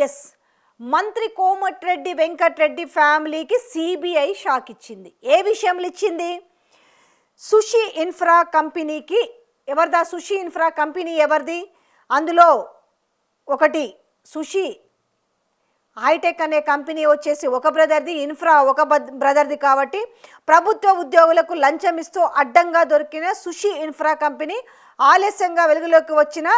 Yes, మంత్రి కోమటిరెడ్డి వెంకటరెడ్డి ఫ్యామిలీకి CBI shock ఇచ్చింది. ఏ విషయంలో ఇచ్చింది? సుషి ఇన్ఫ్రా కంపెనీకి ఎవరిదా? సుషి ఇన్ఫ్రా కంపెనీ ఎవరిది? అందులో ఒకటి సుషి హైటెక్ అనే కంపెనీ వచ్చేసి ఒక బ్రదర్ది, ఇన్ఫ్రా ఒక బ్రదర్ది. కాబట్టి ప్రభుత్వ ఉద్యోగులకు లంచం ఇస్తూ అడ్డంగా దొరికిన సుషి ఇన్ఫ్రా కంపెనీ ఆలస్యంగా వెలుగులోకి వచ్చిన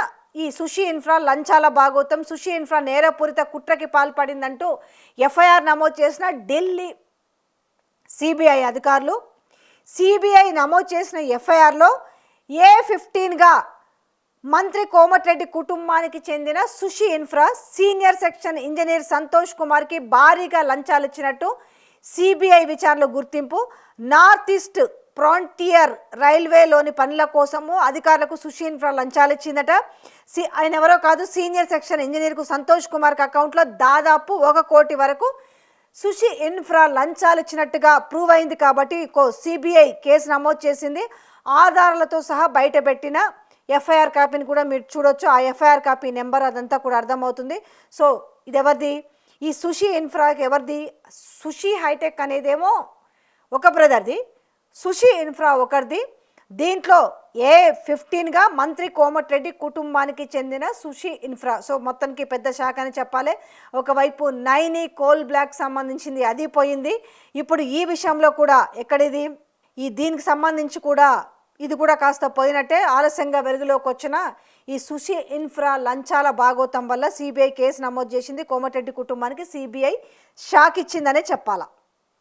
ఈ సుషి ఇన్ఫ్రా లంచాల భాగోతం, సుషి ఇన్ఫ్రా నేరపూరిత కుట్రకి పాల్పడిందంటూ ఎఫ్ఐఆర్ నమోదు చేసిన ఢిల్లీ సిబిఐ అధికారులు. సిబిఐ నమోదు చేసిన ఎఫ్ఐఆర్లో A15గా మంత్రి కోమటిరెడ్డి కుటుంబానికి చెందిన Sushee Infra senior section engineer Santosh కుమార్కి భారీగా లంచాలు ఇచ్చినట్టు సిబిఐ విచారణలో గుర్తింపు. నార్త్ ఈస్ట్ ఫ్రాంటియర్ రైల్వేలోని పనుల కోసము అధికారులకు సుషి ఇన్ఫ్రా లంచాలు ఇచ్చిందట. ఆయన ఎవరో కాదు, సీనియర్ సెక్షన్ ఇంజనీర్కు సంతోష్ కుమార్కి అకౌంట్లో దాదాపు 1 కోటి వరకు సుషి ఇన్ఫ్రా లంచాలు ఇచ్చినట్టుగా ప్రూవ్ అయింది. కాబట్టి సిబిఐ కేసు నమోదు చేసింది. ఆధారాలతో సహా బయటపెట్టిన ఎఫ్ఐఆర్ కాపీని కూడా మీరు చూడొచ్చు. ఆ ఎఫ్ఐఆర్ కాపీ నెంబర్ అదంతా కూడా అర్థమవుతుంది. సో ఇది ఎవరిది? ఈ సుషి ఇన్ఫ్రాకి ఎవరిది? సుషి హైటెక్ అనేదేమో ఒక బ్రదర్ది, సుషి ఇన్ఫ్రా ఒకరిది. దీంట్లో A15గా మంత్రి కోమటిరెడ్డి కుటుంబానికి చెందిన సుషి ఇన్ఫ్రా. సో మొత్తానికి పెద్ద శాఖ అని చెప్పాలి. ఒకవైపు నైని కోల్ బ్లాక్ సంబంధించింది, అది పోయింది. ఇప్పుడు ఈ విషయంలో కూడా ఎక్కడిది? దీనికి సంబంధించి కూడా ఇది కూడా కాస్త పోయినట్టే. ఆలస్యంగా వెలుగులోకి వచ్చిన ఈ సుషి ఇన్ఫ్రా లంచాల భాగోతం వల్ల సిబిఐ కేసు నమోదు చేసింది. కోమటిరెడ్డి కుటుంబానికి సిబిఐ షాక్ ఇచ్చిందనే చెప్పాలా.